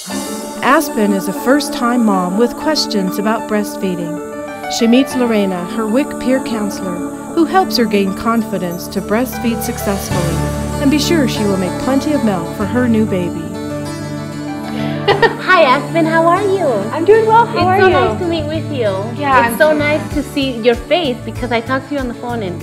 Aspen is a first-time mom with questions about breastfeeding. She meets Lorena, her WIC peer counselor, who helps her gain confidence to breastfeed successfully and be sure she will make plenty of milk for her new baby. Hi Aspen, how are you? I'm doing well, how are you? It's so nice to meet with you. Yeah, it's so nice to see your face because I talked to you on the phone and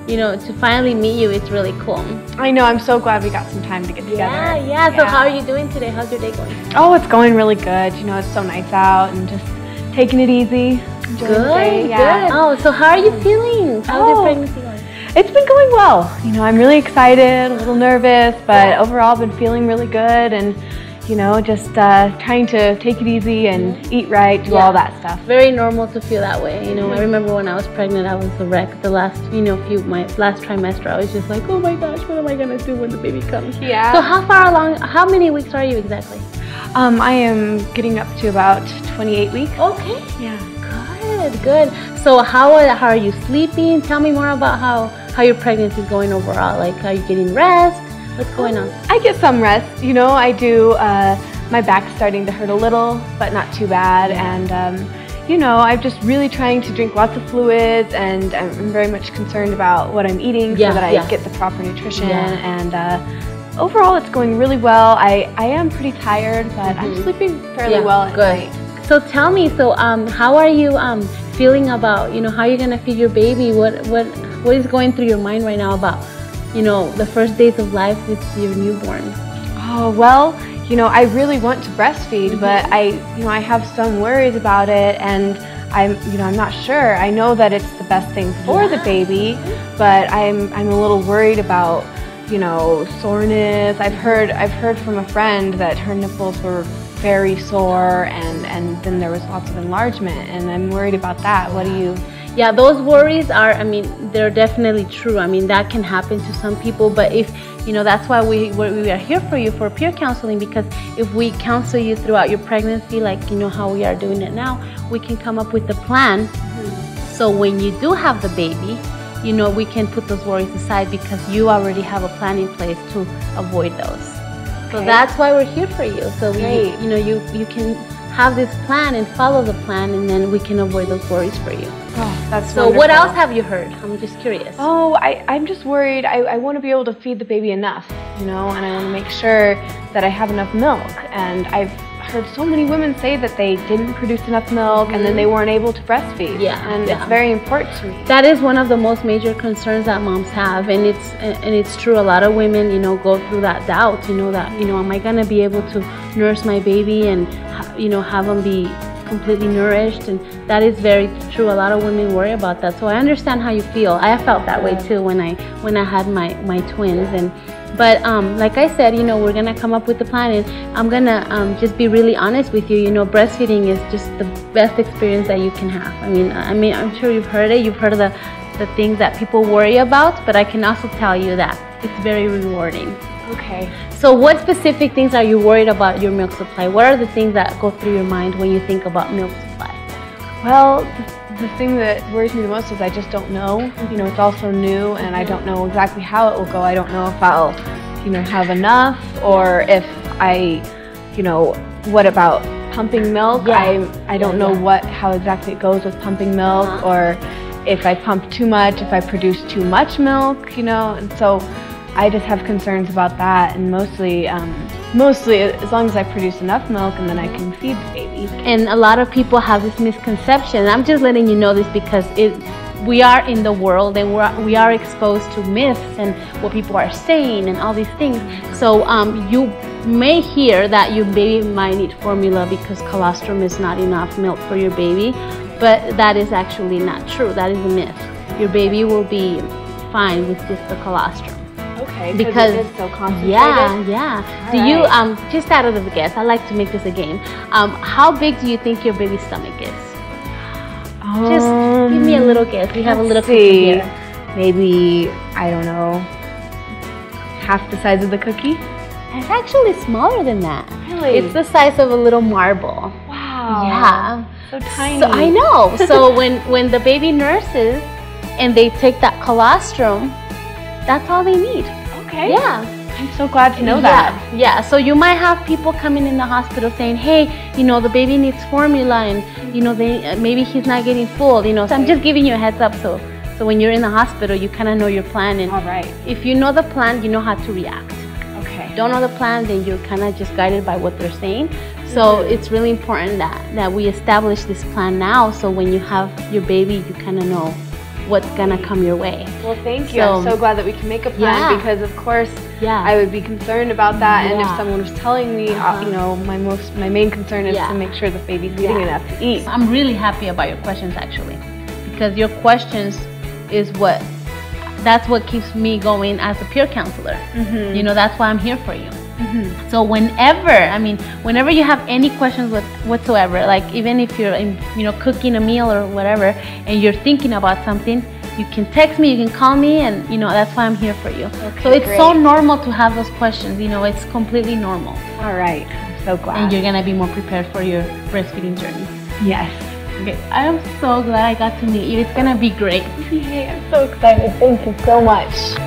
to finally meet you, it's really cool. I know, I'm so glad we got some time to get together. Yeah. So how are you doing today? How's your day going? Oh, it's going really good. It's so nice out and just taking it easy. Good. Oh, so how are you feeling? How's your pregnancy going? It's been going well. I'm really excited, a little nervous, but overall I've been feeling really good and just trying to take it easy and eat right, do all that stuff. Very normal to feel that way. I remember when I was pregnant, I was a wreck. The last, my last trimester, I was just like, oh my gosh, what am I gonna do when the baby comes? Yeah. So how far along? How many weeks are you exactly? I am getting up to about 28 weeks. Okay. Yeah. Good. So how are you sleeping? Tell me more about how your pregnancy is going overall. Like, are you getting rest? What's going on? I get some rest. I do. My back's starting to hurt a little, but not too bad. And I'm just really trying to drink lots of fluids, and I'm very much concerned about what I'm eating so that I get the proper nutrition. And overall, it's going really well. I am pretty tired, but I'm sleeping fairly well at night. So tell me, how are you feeling about how you're gonna feed your baby? What is going through your mind right now about the first days of life with your newborn? Oh, well, I really want to breastfeed, but I have some worries about it, and I'm not sure. I know that it's the best thing for the baby, but I'm a little worried about, soreness. I've heard from a friend that her nipples were very sore, and then there was lots of enlargement, and I'm worried about that. What do you? Yeah, those worries are, they're definitely true. That can happen to some people, but if, that's why we are here for you for peer counseling, because if we counsel you throughout your pregnancy, like, how we are doing it now, we can come up with a plan. So when you do have the baby, we can put those worries aside because you already have a plan in place to avoid those. So that's why we're here for you. So you can have this plan and follow the plan, and then we can avoid those worries for you. Oh, that's so wonderful. What else have you heard? I'm just curious. Oh, I'm just worried. I want to be able to feed the baby enough, and I want to make sure that I have enough milk. And I've heard so many women say that they didn't produce enough milk and then they weren't able to breastfeed. And it's very important to me. That is one of the most major concerns that moms have, and it's true. A lot of women, go through that doubt. That am I gonna be able to nurse my baby and have them be completely nourished? And that is very true. A lot of women worry about that. So I understand how you feel. I felt that way too when I had my twins. But like I said, we're gonna come up with a plan, and I'm gonna just be really honest with you. Breastfeeding is just the best experience that you can have. I'm sure you've heard it. You've heard of the things that people worry about, but I can also tell you that it's very rewarding. Okay. So what specific things are you worried about your milk supply? What are the things that go through your mind when you think about milk supply? Well, the thing that worries me the most is I just don't know. It's all so new, and I don't know exactly how it will go. I don't know if I'll, have enough, or if what about pumping milk? I don't know how exactly it goes with pumping milk, or if I pump too much, if I produce too much milk, and so I just have concerns about that, and mostly as long as I produce enough milk, and then I can feed the baby. And a lot of people have this misconception. I'm just letting you know this because we are in the world, and we are exposed to myths and what people are saying and all these things. So you may hear that your baby might need formula because colostrum is not enough milk for your baby, but that is actually not true. That is a myth. Your baby will be fine with just the colostrum. Okay, because it is so concentrated. Yeah. Do you just out of the guess? I like to make this a game. How big do you think your baby's stomach is? Just give me a little guess. We have a little cookie here. Maybe, I don't know, half the size of the cookie? It's actually smaller than that. Really? It's the size of a little marble. Wow. Yeah. So tiny. So I know. So when the baby nurses and they take that colostrum, that's all they need. Okay. Yeah. I'm so glad to know that. Yeah, so you might have people coming in the hospital saying, hey, the baby needs formula, and maybe he's not getting full, So I'm just giving you a heads up, so when you're in the hospital, you kind of know your plan, and all right. if you know the plan, you know how to react. Okay. Don't know the plan, then you're kind of just guided by what they're saying. So it's really important that we establish this plan now, so when you have your baby, you kind of know what's gonna come your way. Well, thank you. I'm so glad that we can make a plan, because of course I would be concerned about that, and if someone was telling me, my main concern is to make sure the baby's getting enough to eat. I'm really happy about your questions, actually, because your questions is that's what keeps me going as a peer counselor. That's why I'm here for you. So whenever you have any questions whatsoever, like even if you're cooking a meal or whatever, and you're thinking about something, you can text me, you can call me, and that's why I'm here for you. Okay, so it's so normal to have those questions. It's completely normal. All right, I'm so glad. And you're gonna be more prepared for your breastfeeding journey. Yes. Okay, I am so glad I got to meet you. It's gonna be great. Yay, I'm so excited. Thank you so much.